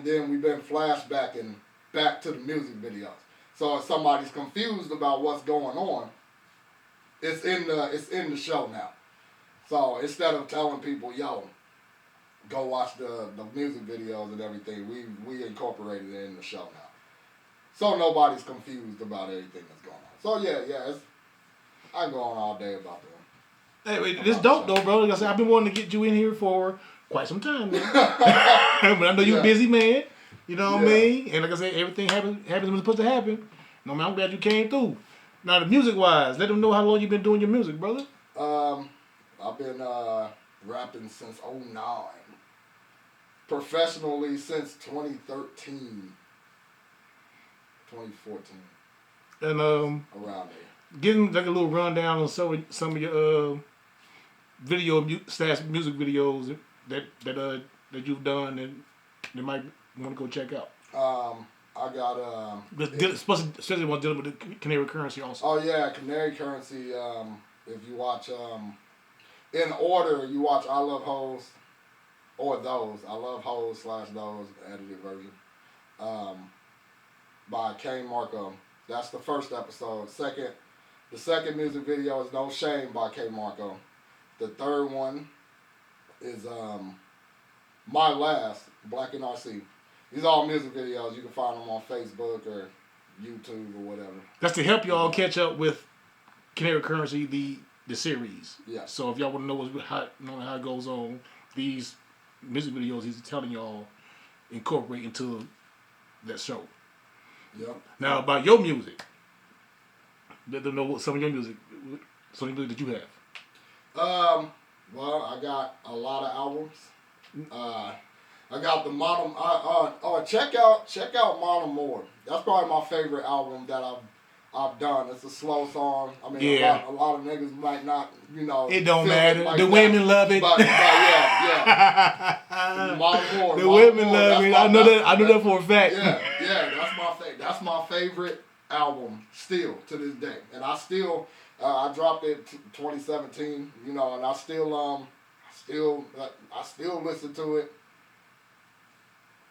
then we've been flashbacking back to the music videos. So if somebody's confused about what's going on, it's in the show now. So instead of telling people, yo, go watch the music videos and everything, we incorporated it in the show now. So nobody's confused about everything that's going on. So yeah, I can go on all day about that. Hey, wait, this dope though, bro. Like I said, I've been wanting to get you in here for quite some time now. But I know you're a busy man. You know what I mean? And like I said, everything happens when it's supposed to happen. No man, I'm glad you came through. Now, the music wise, let them know how long you've been doing your music, brother. I've been rapping since '09. Professionally since 2013. 2014. And around there. Getting like a little rundown on some of your music videos that you've done and they might want to go check out. I got especially one dealing with the Canary Currency also. Oh yeah, Canary Currency. If you watch in order, you watch I Love Hoes or Those. I Love Hoes / Those, the edited version. By Kane Marco. That's the first episode. The second music video is No Shame by K Marco. The third one is My Last, Black and RC. These are all music videos. You can find them on Facebook or YouTube or whatever. That's to help y'all catch up with Canary Currency, the series. Yeah. So if y'all want to know how it goes on, these music videos he's telling y'all incorporate into that show. Yep. Now about your music, let them know what some of your music that you have. Well, I got a lot of albums. I got the Model. Check out Model More. That's probably my favorite album that I've done. It's a slow song. I mean, a lot of niggas might not, It don't matter. Like the women love it. But yeah. Model More. The women love it. I know that for a fact. Yeah. That's my favorite album still to this day, and I still I dropped it 2017. And I still listen to it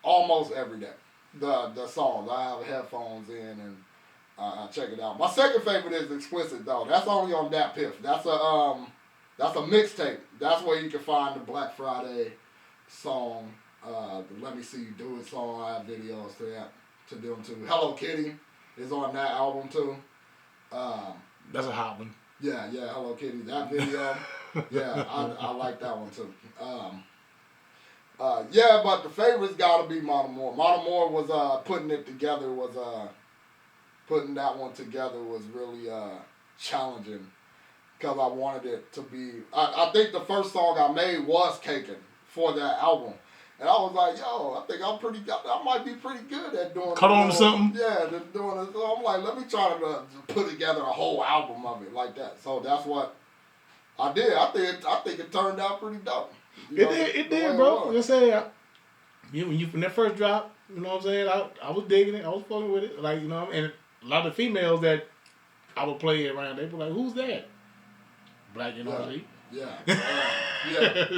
almost every day. The songs, I have headphones in and I check it out. My second favorite is Explicit though. That's only on Dat Piff. That's a mixtape. That's where you can find the Black Friday song, the Let Me See You Do It song. I have videos to them too. Hello Kitty is on that album too. That's a hot one. Yeah, Hello Kitty. That video, I like that one too. But the favorite's gotta be Model More. Model More was putting that one together was really challenging because I wanted it to be. I think the first song I made was Caking for that album. And I was like, yo, I think I might be pretty good at doing Cut on to something? Yeah, doing it. So I'm like, let me try to put together a whole album of it like that. So that's what I did. I think it turned out pretty dope. It did, bro. Like I said, when that first drop, you know what I'm saying? I was digging it. I was fucking with it. Like, and a lot of the females that I would play around, they were like, who's that? Black and RC. Yeah. I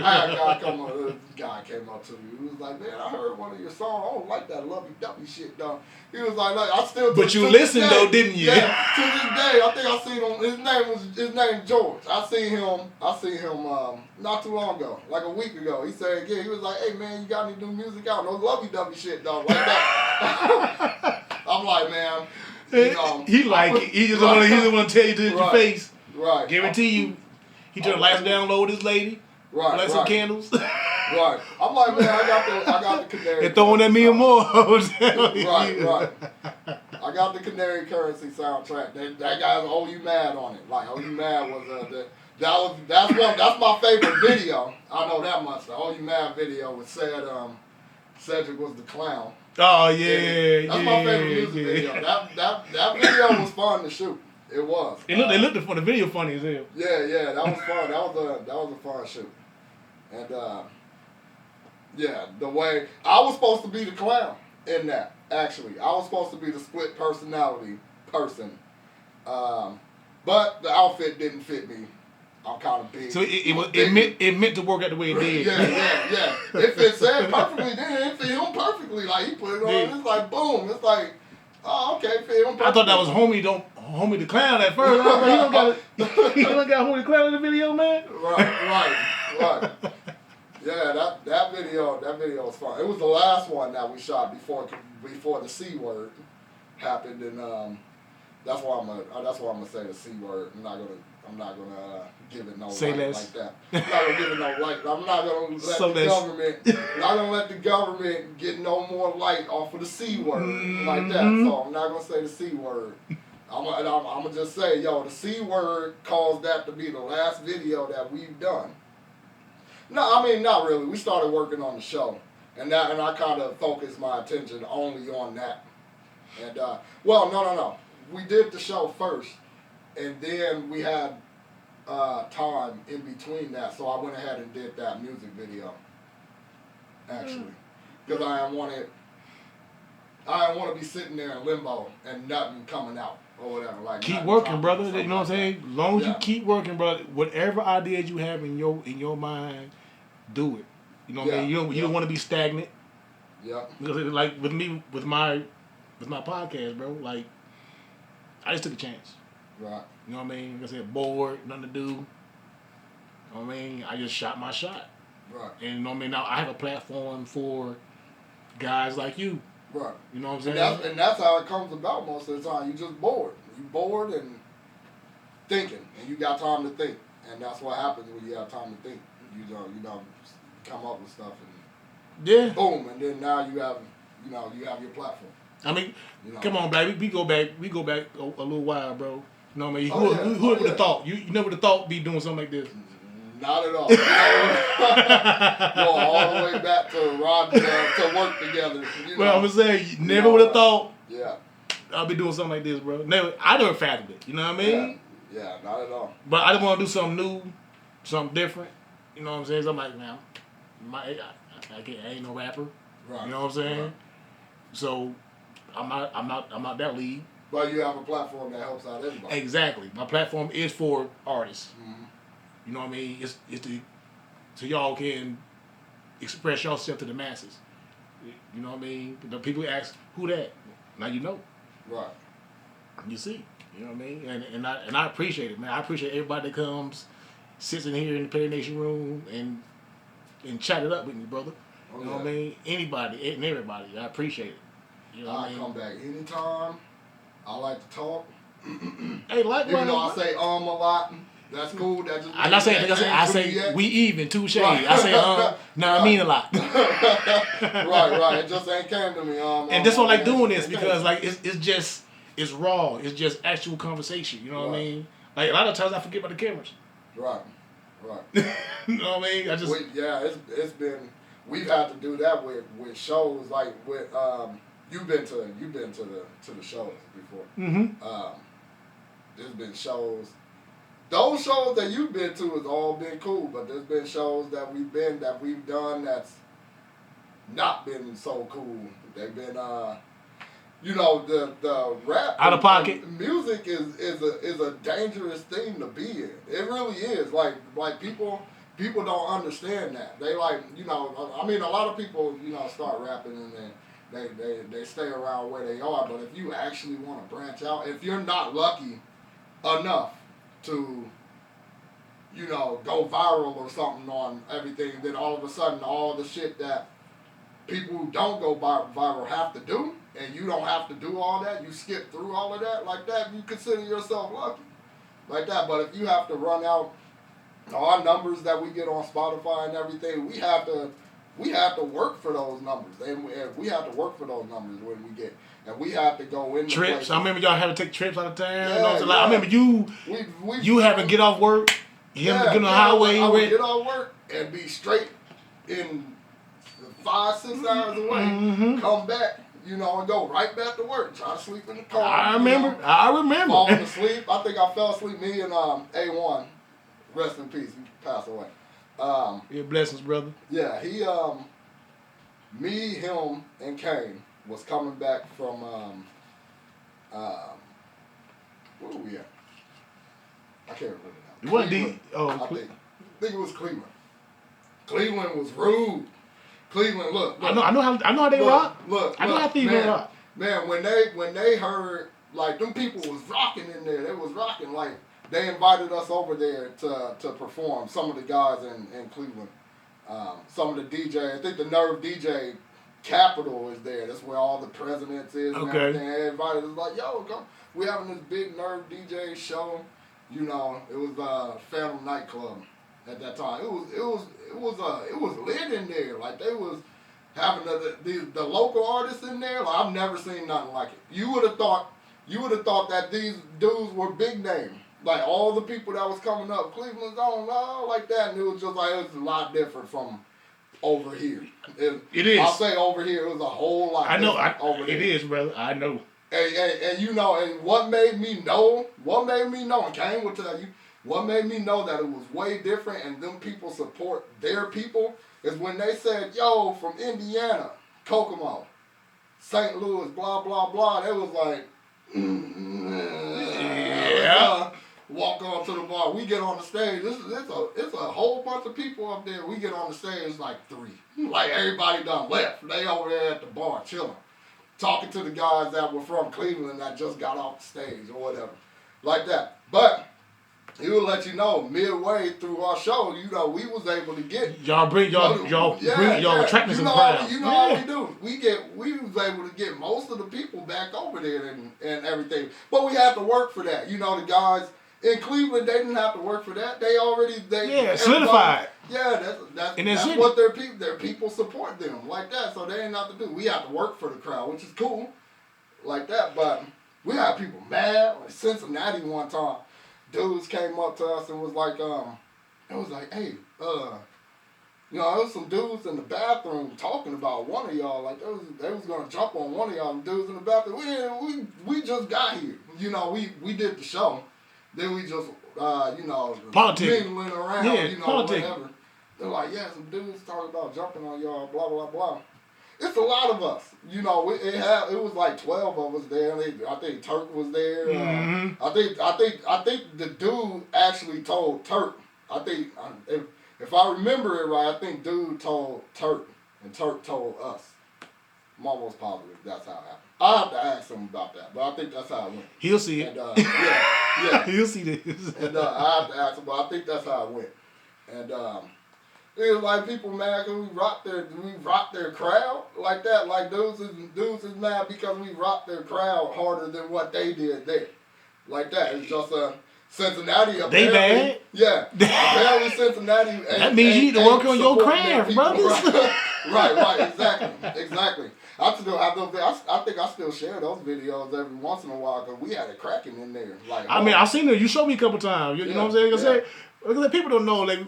had a guy came up to me. He was like, man, I heard one of your songs. I don't like that lovey-dovey shit, though. He was like, I still do. But you listened, though, didn't you? Yeah, to this day, I think I seen him. His name George. I seen him not too long ago, like a week ago. He said, he was like, hey, man, you got any new music out? No lovey-dovey shit, though, like that. I'm like, man, he like it. He just want to tell you to your face. Right. Guarantee you. He turned the lights down low with his lady. Right. Light some candles. Right. I'm like, man, I got the Canary. And throwing at me and more. Right. I got the Canary Currency soundtrack. That guy's Oh You Mad on it. Like Oh You Mad was that's my favorite video. I know that much. The Oh You Mad video was Cedric was the clown. Oh yeah. That's my favorite music video. That video was fun to shoot. It was. They looked for the video funny as hell. Yeah, that was fun. That was a fun shoot. And the way I was supposed to be the clown in that. Actually, I was supposed to be the split personality person, but the outfit didn't fit me, I'm kind of big. So it meant to work out the way it did. Yeah. If it said perfectly, then it fit him perfectly. Like he put it on, it's like boom. It's like, oh, okay, fit him perfectly. I thought that was homie the clown at first. I was like, he don't got homie the clown in the video, man. Right. Yeah, that video was fun. It was the last one that we shot before the C word happened, and that's why I'm gonna say the C word. I'm not gonna give it no light like that. I'm not gonna give it no light. I'm not gonna let the government get no more light off of the C word like that. So I'm not gonna say the C word. I'm gonna just say, the C word caused that to be the last video that we've done. No, I mean not really. We started working on the show, and I kind of focused my attention only on that. And no. We did the show first, and then we had time in between that, so I went ahead and did that music video. Actually, because I didn't want to be sitting there in limbo and nothing coming out or whatever. Like keep working, brother. You know what I'm saying? As long as you keep working, brother. Whatever ideas you have in your mind, do it. You know what I mean? You don't want to be stagnant. Yeah. Because like with me with my podcast, bro. Like I just took a chance. Right. You know what I mean? Like I said, bored, nothing to do. You know what I mean? I just shot my shot. Right. And you know what I mean? Now I have a platform for guys like you. Right. You know what I'm saying? And that's how it comes about most of the time. You just bored. You bored and thinking, and you got time to think. And that's what happens when you have time to think. You come up with stuff and boom, and then now you have your platform. I mean, come on, baby. We go back a little while, bro. You know what I mean? Who would have thought? You never would have thought be doing something like this. Not at all. Going all the way back to Roger to work together. Well, I'm gonna say, you never would have thought. Yeah. I'll be doing something like this, bro. I never fathomed it. You know what I mean? Yeah, not at all. But I just want to do something new, something different. You know what I'm saying? So I'm like, man, I ain't no rapper. Right. You know what I'm saying? Right. So I'm not that lead. But you have a platform that helps out everybody. Exactly. My platform is for artists. Mm-hmm. You know what I mean? It's so y'all can express yourself to the masses. You know what I mean? The people ask, who that? Now you know. Right. You see. You know what I mean? And I appreciate it, man. I appreciate everybody that comes, sits in here in the Perry Nation room and chat it up with me, brother. You know what I mean? Anybody and everybody. I appreciate it. You know what I mean? Come back anytime. I like to talk. Hey, likewise. Even though I say a lot. That's cool. That just I'm not saying I say we even, touche. Right. I say I mean a lot. right. It just ain't came to me. And that's why I like doing this because like it's raw. It's just actual conversation. You know what I mean? Like a lot of times I forget about the cameras. Right. You know what I mean? It's been we've had to do that with shows like with you've been to the shows before. Mm-hmm. There's been shows. Those shows that you've been to has all been cool, but there's been shows that we've done that's not been so cool. They've been the rap out of pocket music is a dangerous thing to be in. It really is. Like people don't understand that. They like, I mean a lot of people, start rapping and then they stay around where they are, but if you actually want to branch out, if you're not lucky enough to, go viral or something on everything, then all of a sudden all the shit that people who don't go viral have to do, and you don't have to do all that, you skip through all of that like that, you consider yourself lucky. Like that, but if you have to run out our numbers that we get on Spotify and everything, we have to work for those numbers, and we have to work for those numbers when we get. And we have to go in trips. Places. I remember y'all had to take trips out of town. Yeah, I remember you having to get off work, get on the highway. I would get off work and be straight in 5-6 hours away. Mm-hmm. Come back, and go right back to work. Try to sleep in the car. I remember. Falling asleep. I think I fell asleep. Me and A1, rest in peace. He passed away. Yeah, blessings, brother. Yeah, he me, him, and Kane was coming back from where were we at? I can't remember now. It wasn't Cleveland, Oh, I think it was Cleveland. Cleveland was rude. Cleveland, look. I know how they rock. Look, I know how Cleveland rock. Man, when they heard, like, them people was rocking in there. They was rocking, like, they invited us over there to perform. Some of the guys in Cleveland. Some of the DJ, I think the Nerve DJ Capital is there. That's where all the presidents is and everything. They invited us, like, yo, come. We having this big Nerve DJ show. You know, it was Phantom Nightclub at that time. It was lit in there. Like, they was having the local artists in there. Like, I've never seen nothing like it. You would have thought that these dudes were big name. Like, all the people that was coming up, Cleveland's on, like that, and it was just like, it was a lot different from over here. It is. I'll say over here, it was a whole lot different over there. It is, brother. I know. And you know, and what made me know, and Kane will tell you, what made me know that it was way different and them people support their people is when they said, yo, from Indiana, Kokomo, St. Louis, blah, blah, blah. They was like, walk on to the bar. We get on the stage. It's a whole bunch of people up there. We get on the stage like 3. Like, everybody done left. They over there at the bar chilling. Talking to the guys that were from Cleveland that just got off the stage or whatever. Like that. But he will let you know midway through our show, you know, we was able to get y'all attracting some crowds. You know how we do. We was able to get most of the people back over there and everything. But we had to work for that. You know, the guys in Cleveland, they didn't have to work for that. They solidified. Yeah, that's what their people support them like that. So they didn't have to do. We have to work for the crowd, which is cool, like that. But we had people mad. Like Cincinnati one time, dudes came up to us and was like, it was like, hey, you know, there was some dudes in the bathroom talking about one of y'all. Like they was gonna jump on one of y'all dudes in the bathroom. We just got here. You know, we did the show. Then we just, you know, mingling around, you know, whatever. They're like, yeah, some dudes talking about jumping on y'all, blah, blah, blah. It's a lot of us. You know, it was like 12 of us there. I think Turk was there. Mm-hmm. I think the dude actually told Turk. I think, if I remember it right, I think dude told Turk, and Turk told us. I'm almost positive that's how it happened. I'll have to ask him about that, but I think that's how it went. He'll see it. And, yeah. He'll see this. And I have to ask him, but I think that's how it went. And it was like people mad because we rocked their crowd like that. Like dudes is mad because we rocked their crowd harder than what they did there. Like that. It's just Cincinnati. They bad? Yeah. Apparently Cincinnati. That means you need to work on your craft, brothers. Right. Exactly. I still have those. I think I still share those videos every once in a while because we had it cracking in there. Like, I mean, I've seen it. You showed me a couple times. You know what I'm saying? Like, people don't know. Like,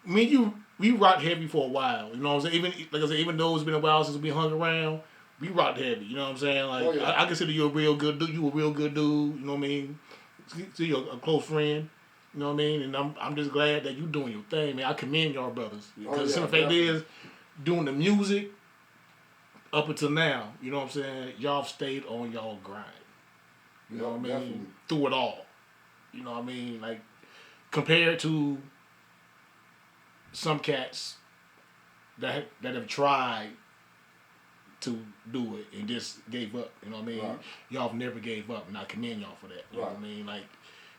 me and you, we rocked heavy for a while. You know what I'm saying? Even though it's been a while since we hung around, we rocked heavy. You know what I'm saying? Like, I consider you a real good dude. You a real good dude. You know what I mean? So you're a close friend. You know what I mean? And I'm just glad that you doing your thing, man. I commend y'all brothers because the fact is, doing the music. Up until now, you know what I'm saying? Y'all stayed on y'all grind. You know what I mean? Definitely. Through it all. You know what I mean? Like, compared to some cats that have tried to do it and just gave up. You know what I mean? Right. Y'all have never gave up, and I commend y'all for that. You know what I mean? Like,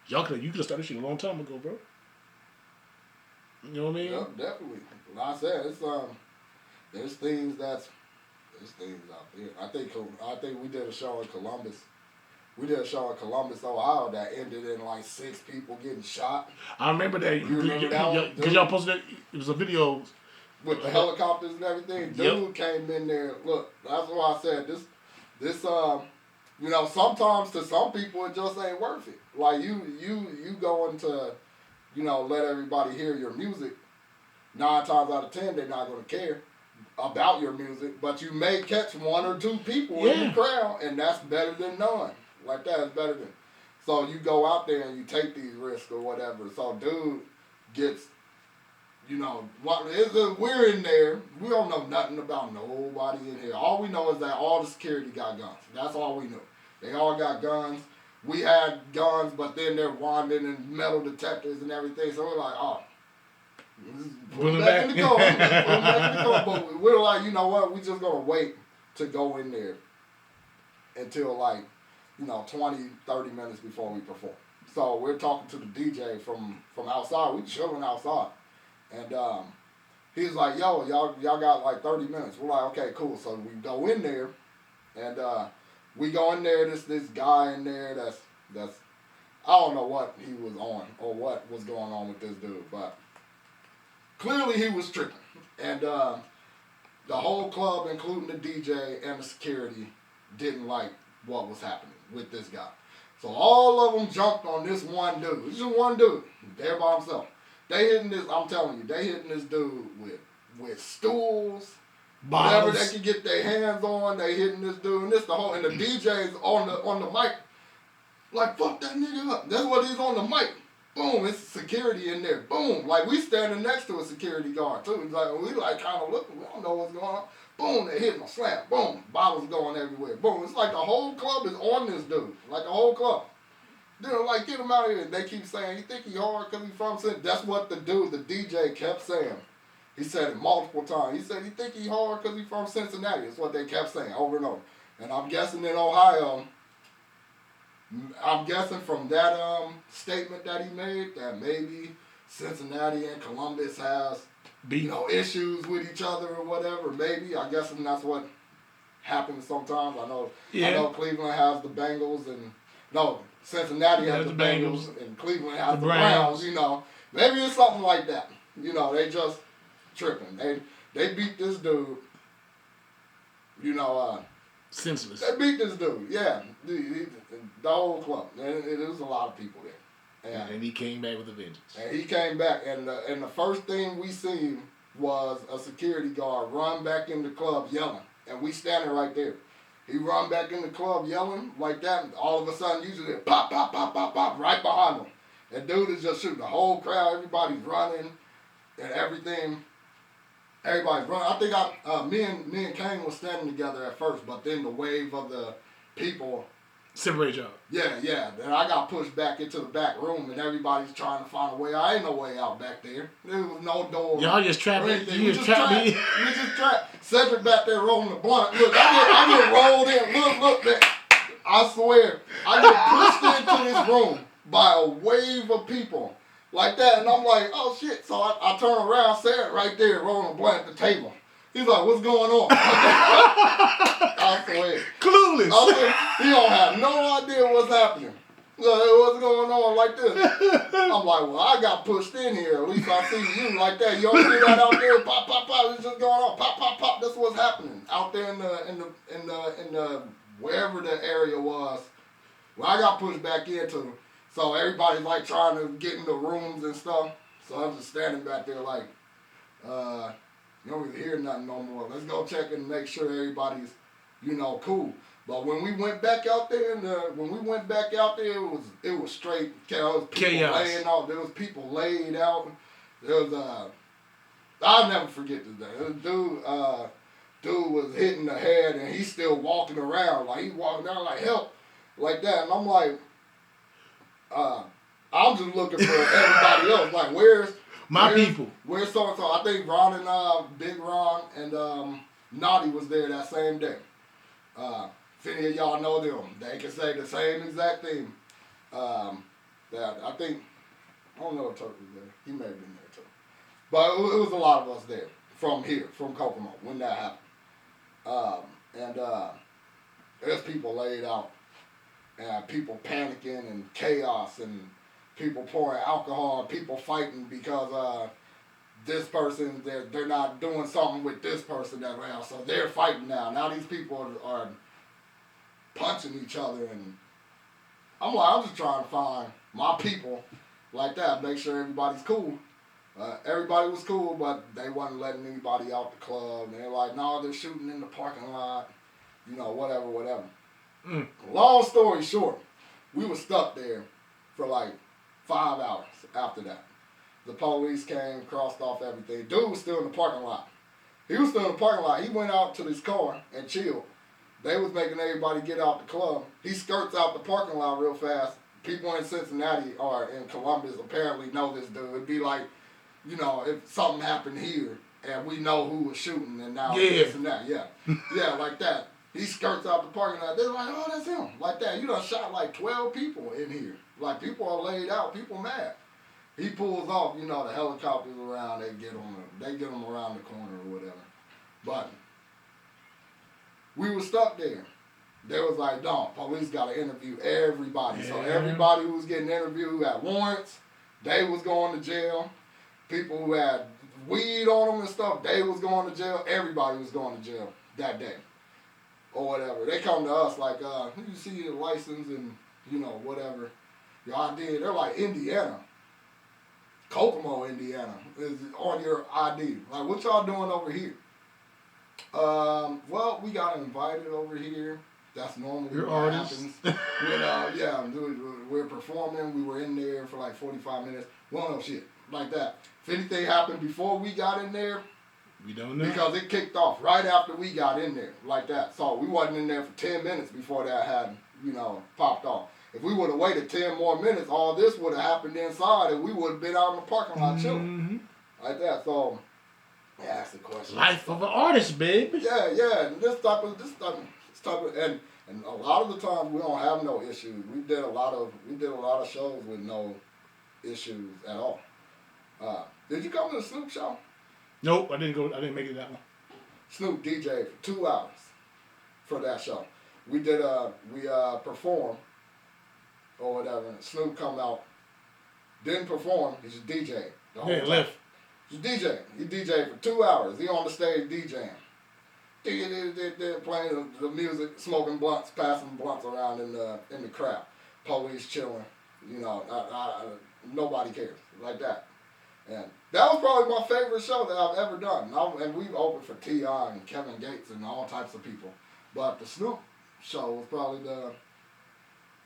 you could have started shit a long time ago, bro. You know what I mean? Yeah, definitely. Like I said, it's there's things out there. I think we did a show in Columbus. We did a show in Columbus, Ohio that ended in like 6 people getting shot. I remember that. You remember that one? Because y'all posted that. It was a video. With the helicopters and everything. Dude came in there. Look, that's why I said this you know, sometimes to some people it just ain't worth it. Like you going to, you know, let everybody hear your music. 9 times out of 10 they're not gonna care about your music, but you may catch 1 or 2 people in the crowd, and that's better than none. Like that is better than. So you go out there and you take these risks or whatever. So dude gets, you know, we're in there. We don't know nothing about nobody in here. All we know is that all the security got guns. That's all we know. They all got guns. we had guns, but then they're wanding and metal detectors and everything. So we're like, oh, put them back in the car. Put them back in the car. But we're like, you know what? We just gonna wait to go in there until like, 20, 30 minutes before we perform. So we're talking to the DJ from outside. We chilling outside, and he's like, yo, y'all got like 30 minutes. We're like, okay, cool. So we go in there, and we go in there. This guy in there that's I don't know what he was on or what was going on with this dude, but clearly he was tripping. And the whole club, including the DJ and the security, didn't like what was happening with this guy. So all of them jumped on this one dude. It's just one dude, there by himself. They hitting this. I'm telling you, they hitting this dude with stools, bottles, whatever they could get their hands on. They hitting this dude, and and the DJ's on the mic, like fuck that nigga up. That's what he's on the mic. Boom, it's security in there. Boom, like we standing next to a security guard too. He's like we like kind of looking. We don't know what's going on. Boom, they hitting him, slam. Boom, bottles going everywhere. Boom, it's like the whole club is on this dude, like the whole club. They're like, get him out of here. They keep saying, you think he hard because he from Cincinnati? That's what the DJ kept saying. He said it multiple times. He said, you think he hard because he from Cincinnati? That's what they kept saying over and over. And I'm guessing in Ohio, I'm guessing from that statement that he made that maybe Cincinnati and Columbus has issues with each other or whatever. Maybe. I guess that's what happens sometimes. I know Cleveland has the Bengals and Cincinnati has the Bengals and Cleveland has the Browns, Maybe it's something like that. They just tripping. They beat this dude, senseless. They beat this dude, yeah. The whole club. And it was a lot of people there. And he came back with a vengeance. And he came back, and the first thing we seen was a security guard run back in the club yelling, and we standing right there. He run back in the club yelling like that, and all of a sudden you just hear pop, pop, pop, pop, pop right behind him. And dude is just shooting. The whole crowd, everybody's running and everything. Everybody's running. I think me and Kane was standing together at first, but then the wave of the people separate y'all. Yeah. Then I got pushed back into the back room, and everybody's trying to find a way out. Ain't no way out back there. There was no door. Y'all just trapped me. You just trapped me. We just trapped. Cedric back there rolling the blunt. Look, I get rolled in. Look, man. I swear, I get pushed into this room by a wave of people like that, and I'm like, oh shit. So I turn around, Cedric right there rolling a blunt at the table. He's like, what's going on? I swear. Clueless. I swear, he don't have no idea what's happening. What's going on like this? I'm like, well, I got pushed in here. At least I see you like that. You don't see that out there? Pop, pop, pop. It's just going on. Pop, pop, pop. That's what's happening out there in the wherever the area was. Well, I got pushed back into. So everybody's like trying to get in the rooms and stuff. So I'm just standing back there like, you don't really hear nothing no more. Let's go check and make sure everybody's, cool. But when we went back out there, it was straight chaos. People laying out. There was people laid out. There was I'll never forget this day. This dude was hitting the head, and he's still walking around like he's walking down like help, like that. And I'm like, I'm just looking for everybody else. Like where's people? Where's so and so? I think Ron and Big Ron and Naughty was there that same day. If any of y'all know them, they can say the same exact thing. That I think, I don't know if Turk was there. He may have been there too. But it was a lot of us there from here, from Kokomo, when that happened. There's people laid out, and people panicking and chaos, and people pouring alcohol, and people fighting because this person, they're not doing something with this person that round, so they're fighting now. Now these people are punching each other, and I'm just trying to find my people like that, make sure everybody's cool. Everybody was cool, but they wasn't letting anybody out the club. They're like, no, they're shooting in the parking lot, whatever. Long story short, we were stuck there for like 5 hours after that. The police came, crossed off everything. Dude was still in the parking lot. He was still in the parking lot. He went out to his car and chilled. They was making everybody get out the club. He skirts out the parking lot real fast. People in Cincinnati or in Columbus apparently know this dude. It'd be like, you know, if something happened here and we know who was shooting and now this and that. Yeah. Yeah, like that. He skirts out the parking lot. They're like, oh, that's him. Like that. You done shot like 12 people in here. Like, people are laid out. People mad. He pulls off, you know, the helicopters around. They get him around the corner or whatever. But we were stuck there. They was like, no, police got to interview everybody. So everybody who was getting interviewed who had warrants, they was going to jail. People who had weed on them and stuff, they was going to jail. Everybody was going to jail that day. Or whatever. They come to us like, you see your license and, you know, whatever. Your ID. They're like, Indiana. Kokomo, Indiana is on your ID. Like, what y'all doing over here? Well, we got invited over here. That's normally what happens. We're performing. We were in there for like 45 minutes. Well, no shit. Like that. If anything happened before we got in there, we don't know. Because it kicked off right after we got in there, like that. So we wasn't in there for 10 minutes before that had, you know, popped off. If we would have waited 10 more minutes, all this would have happened inside and we would have been out in the parking lot chilling. Like that. So, ask the question. Life of an artist, baby. Yeah. This type of, and a lot of the times we don't have no issues. We did a lot of shows with no issues at all. Did you come to the Snoop show? Nope, I didn't go. I didn't make it that one. Snoop DJ for 2 hours for that show. We performed or whatever. And Snoop come out, didn't perform. He's a DJ the whole time. Left. He's a DJ. He DJ for 2 hours. He on the stage DJing. Playing the music, smoking blunts, passing blunts around in the crowd. Police chilling. You know, nobody cares like that. And that was probably my favorite show that I've ever done. And we've opened for T.I. and Kevin Gates and all types of people. But the Snoop show was probably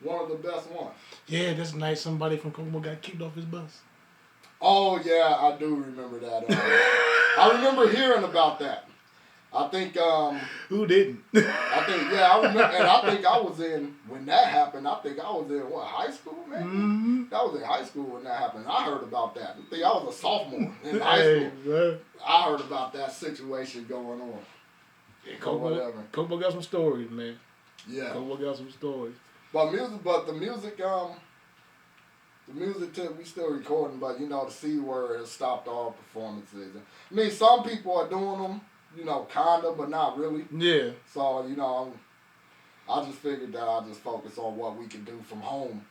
one of the best ones. Yeah, that's nice. Somebody from Kokomo got kicked off his bus. Oh, yeah, I do remember that. I remember hearing about that. I think... Who didn't? I remember, and I think I was when that happened, I think I was in, high school, maybe? Mm-hmm. That was in high school when that happened. I heard about that. I think I was a sophomore in high school. Man. I heard about that situation going on. Yeah, Kokomo got some stories, man. Yeah. Kokomo got some stories. But the music, we still recording, but, you know, the C word has stopped all performances. I mean, some people are doing them, you know, kinda, but not really. Yeah. So, you know, I just figured that I'll just focus on what we can do from home.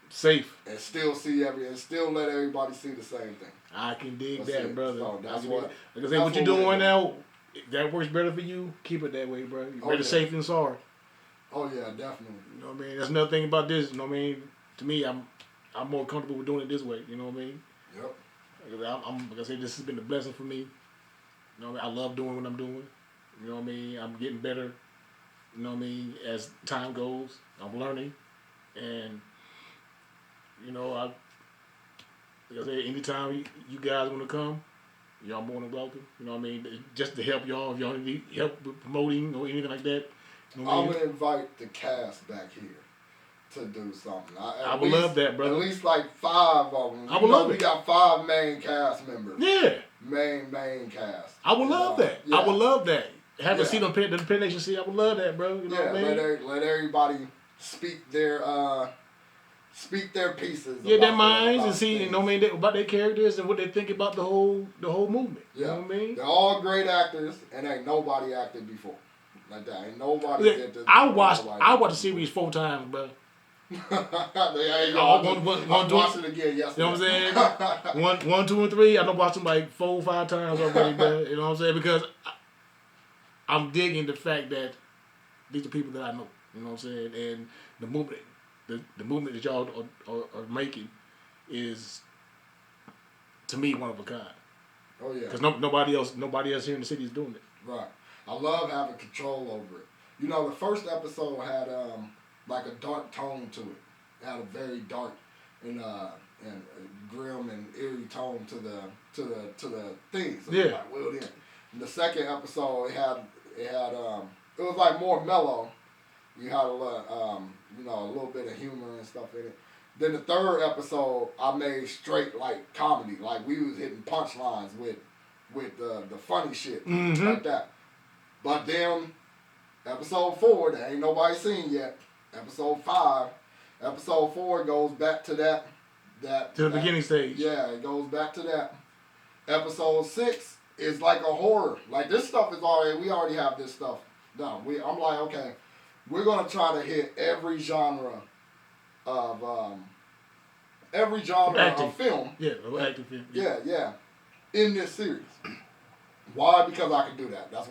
Safe. And still still let everybody see the same thing. I can dig that, brother. So that's what. Like I said, what you're doing now, if that works better for you, keep it that way, bro. You're better safe than sorry. Oh yeah, definitely. You know what I mean? That's another thing about this. You know what I mean? To me, I'm more comfortable with doing it this way. You know what I mean? Yep. Like I said, this has been a blessing for me. You know what I mean? I love doing what I'm doing. You know what I mean? I'm getting better. You know what I mean? As time goes, I'm learning. And, you know, like I said, anytime you guys want to come, y'all more than welcome. You know what I mean? Just to help y'all, if y'all need help with promoting or anything like that. You know I'm going to invite the cast back here to do something. I would love that, brother. At least like 5 of them. I would love it. We got 5 main cast members. Yeah. Main cast. I would love that. Yeah. I would love that. Have a seat on the Penn Nation seat. I would love that, bro. You know what I mean? Let everybody speak their pieces. Yeah, their minds and see, you know what I mean, about their characters and what they think about the whole movement. Yeah. You know what I mean? They're all great actors, and ain't nobody acted before. Like that. Ain't nobody did this. I watched the series 4 times, bro. I watched it again yesterday. You know what I'm saying? 1, 2, and 3. I watched them like 4 or 5 times already, bro. You know what I'm saying? Because I'm digging the fact that these are people that I know. You know what I'm saying? And the movement, the movement that y'all are making is, to me, one of a kind. Oh yeah. Because nobody else here in the city is doing it. Right. I love having control over it. You know, the first episode had like a dark tone to it. It had a very dark and grim and eerie tone to the thing. So yeah. like, well then. In the second episode, it had it was like more mellow. You had a little, a little bit of humor and stuff in it. Then the third episode, I made straight like comedy. Like we was hitting punchlines with the funny shit like that. But then episode 4 that ain't nobody seen yet. Episode 5. Episode 4 goes back to that to the beginning stage. Yeah, it goes back to that. Episode 6 is like a horror. Like this stuff is we already have this stuff done. I'm like, okay, we're gonna try to hit every genre of film. Yeah, acting film. Yeah. In this series. Why? Because I can do that. That's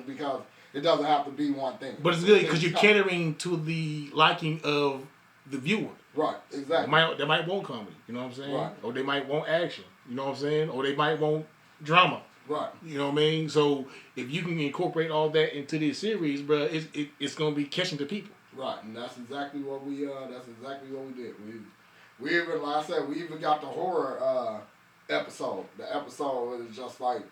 because it doesn't have to be one thing. But it's good because you're catering to the liking of the viewer. Right, exactly. They might want comedy, you know what I'm saying? Right. Or they might want action, you know what I'm saying? Or they might want drama. Right. You know what I mean? So if you can incorporate all that into this series, bro, it's gonna be catching the people. Right, and that's exactly what we did. We even, like I said, we even got the horror episode. The episode is just like,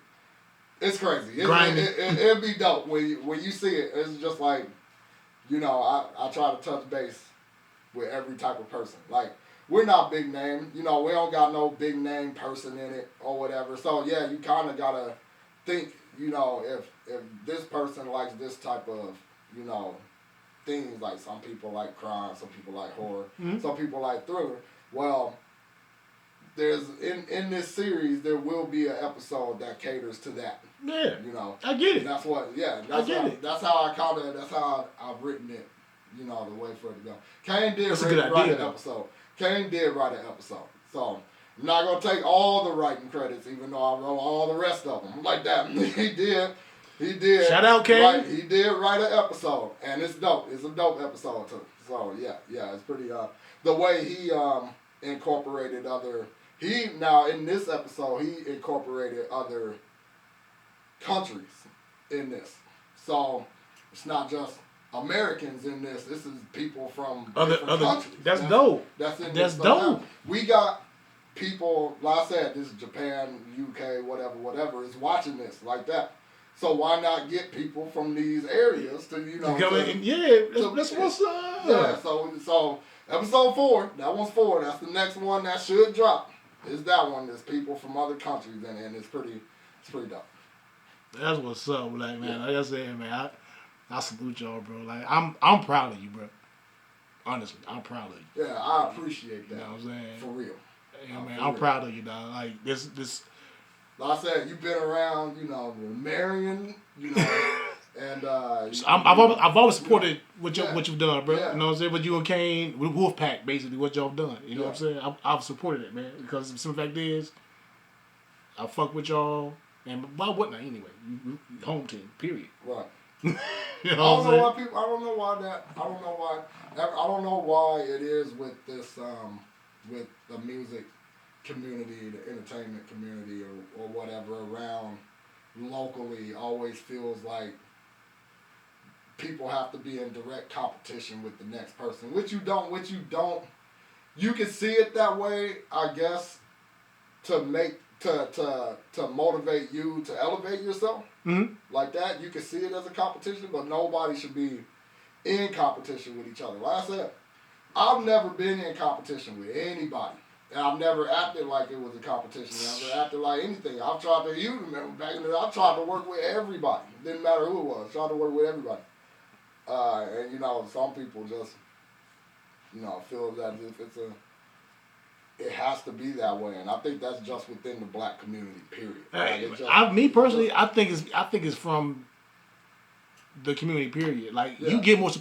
it's crazy. It'd be dope when you see it. It's just like, I try to touch base with every type of person. Like, we're not big name. We don't got no big name person in it or whatever. So, yeah, you kind of got to think, if this person likes this type of, things, like some people like crime, some people like horror, some people like thriller. Well, there's in this series there will be an episode that caters to that. Yeah, I get it. That's what. Yeah, that's how I've written it. The way for it to go. Kane did write an episode. Kane did write an episode. So I'm not gonna take all the writing credits, even though I wrote all the rest of them like that. He did. Shout out, Kane. He did write an episode, and it's dope. It's a dope episode too. So yeah, it's pretty. The way he incorporated other. Now in this episode he incorporated other countries in this. So it's not just Americans in this. This is people from other countries. That's dope. That's dope. We got people. Like I said, this is Japan, UK, whatever is watching this like that. So why not get people from these areas to that's what's up. Yeah. So episode 4. That one's 4. That's the next one that should drop. Is that one? There's people from other countries in it, and it's pretty dope. That's what's up, Black man. Like I said, man, I salute y'all, bro. Like I'm proud of you, bro. Honestly, I'm proud of you. Yeah, I appreciate that. You know what I'm saying? For real. Yeah, man, I'm proud of you, dog. Like this. Like I said, you've been around, Marion, and I've always supported what you've done, bro. Yeah. You know what I'm saying? But you and Kane, with Wolfpack, basically what y'all done. You know what I'm saying? I've supported it, man, because the simple fact is, I fuck with y'all, and why wouldn't I anyway? Home team, period. Right. You know I don't know why it is with this with the music community, the entertainment community, or whatever around locally always feels like people have to be in direct competition with the next person, which you don't. You can see it that way, I guess, to motivate you to elevate yourself. Mm-hmm. Like that, you can see it as a competition, but nobody should be in competition with each other. Like I said, I've never been in competition with anybody. And I've never acted like it was a competition. I've never acted like anything. I've tried to, you remember back in the day, I tried to work with everybody. Didn't matter who it was. I tried to work with everybody. And some people just, feel as if it has to be that way. And I think that's just within the black community, period. Me personally, I think it's from the community, period. Like, you get more